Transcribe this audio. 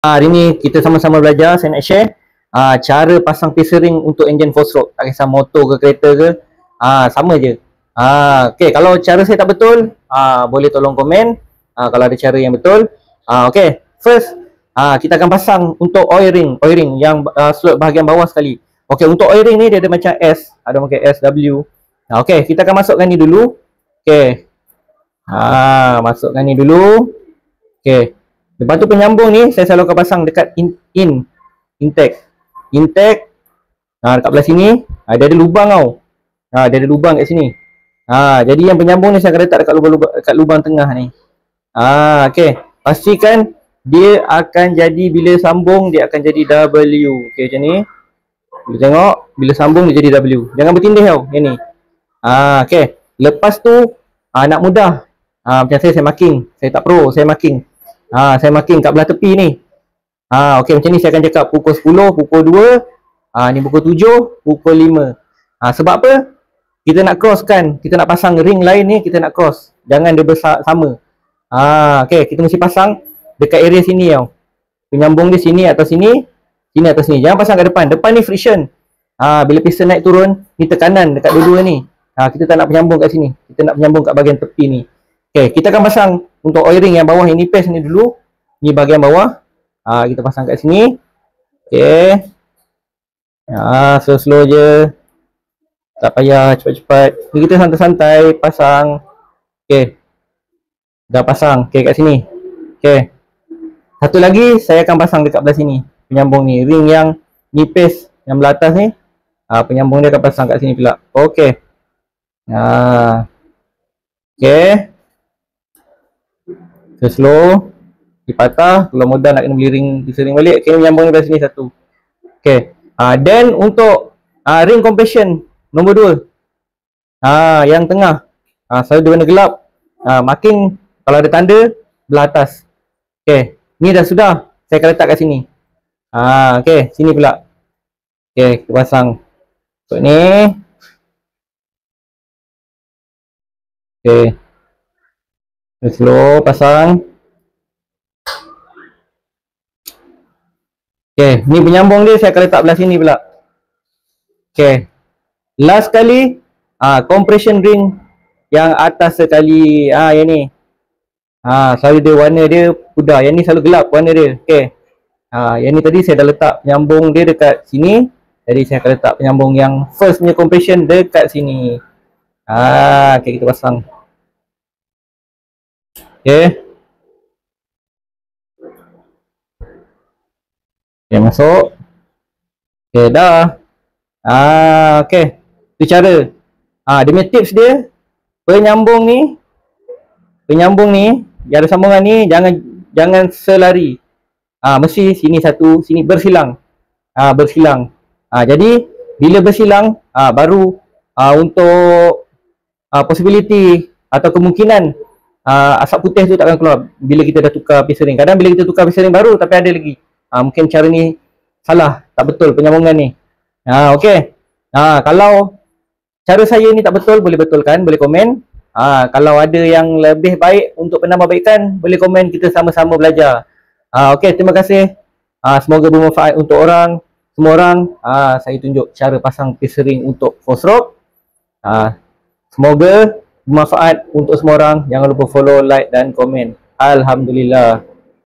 Hari ni kita sama-sama belajar. Saya nak share cara pasang piston ring untuk enjin 4-stroke. Tak kisah motor ke kereta ke, sama je. Okay, kalau cara saya tak betul, boleh tolong komen kalau ada cara yang betul. Okay, first kita akan pasang untuk oil ring yang slot bahagian bawah sekali. Okay, untuk oil ring ni dia ada macam S, ada macam SW. Okay, kita akan masukkan ni dulu. Okay, masukkan ni dulu. Okay, lepas tu penyambung ni saya selalu akan pasang dekat intake. Dekat belah sini dia ada lubang tau. Dia ada lubang kat sini. Jadi yang penyambung ni saya akan letak dekat lubang tengah ni. Okey, pastikan dia akan jadi, bila sambung dia akan jadi W. Okey, macam ni. Boleh tengok bila sambung dia jadi W. Jangan bertindih tau yang ni. Okey, lepas tu nak mudah. Macam saya marking. Saya tak pro, saya marking. Saya marking kat belah tepi ni. Okey, macam ni saya akan cakap pukul 10, pukul 2, ni pukul 7, pukul 5. Sebab apa? Kita nak crosskan, kita nak pasang ring lain ni, kita nak cross. Jangan dia besar sama. Okey, kita mesti pasang dekat area sini tau. Penyambung dia sini atau sini, sini atau sini. Jangan pasang kat depan. Depan ni friction. Bila piston naik turun, ni tekanan dekat dua-dua ni. Kita tak nak penyambung kat sini. Kita nak penyambung kat bahagian tepi ni. Okey, kita akan pasang untuk oil ring yang bawah ini, paste ni dulu. Ni bahagian bawah. Kita pasang kat sini. Okey. Slow-slow je. Tak payah cepat-cepat. Ni kita santai-santai pasang. Okey. Dah pasang. Okey, kat sini. Okey. Satu lagi saya akan pasang dekat belah sini. Penyambung ni, ring yang ni paste yang belah atas ni. Penyambung dia akan pasang kat sini pula. Okey. Okey. Slow, dipatah. Kalau modal nak kena beli ring, bisa ring balik. Okay, menyambung ni dari sini satu. Okay, then untuk ring compression nombor 2, yang tengah, selalu dia warna gelap. Marking kalau ada tanda belah atas. Okay, ni dah sudah. Saya akan letak kat sini. Okay, sini pula. Okay, kita pasang untuk ni. Okay, slow pasang. Okay, ni penyambung dia saya akan letak belah sini pula. Okay, last kali compression ring yang atas sekali. Yang ni selalu dia warna dia pudar. Yang ni selalu gelap warna dia. Okay, yang ni tadi saya dah letak penyambung dia dekat sini. Jadi saya akan letak penyambung yang first punya compression dekat sini. Okay, kita pasang. Okay. Okay, masuk. Okay, dah. Okay. Itu cara. Dia punya tips dia, penyambung ni, yang ada sambungan ni, jangan selari. Mesti sini satu, sini bersilang. Bersilang. Jadi, bila bersilang, baru untuk possibility atau kemungkinan asap putih tu takkan keluar bila kita dah tukar piston ring. Kadang bila kita tukar piston ring baru tapi ada lagi. Mungkin cara ni salah, tak betul penyambungan ni. Okey. Kalau cara saya ni tak betul, boleh betulkan, boleh komen. Kalau ada yang lebih baik untuk penambahbaikan, boleh komen, kita sama-sama belajar. Okey, terima kasih. Semoga bermanfaat untuk semua orang. Saya tunjuk cara pasang piston ring untuk 4-stroke. Semoga bermanfaat untuk semua orang. Jangan lupa follow, like dan komen. Alhamdulillah.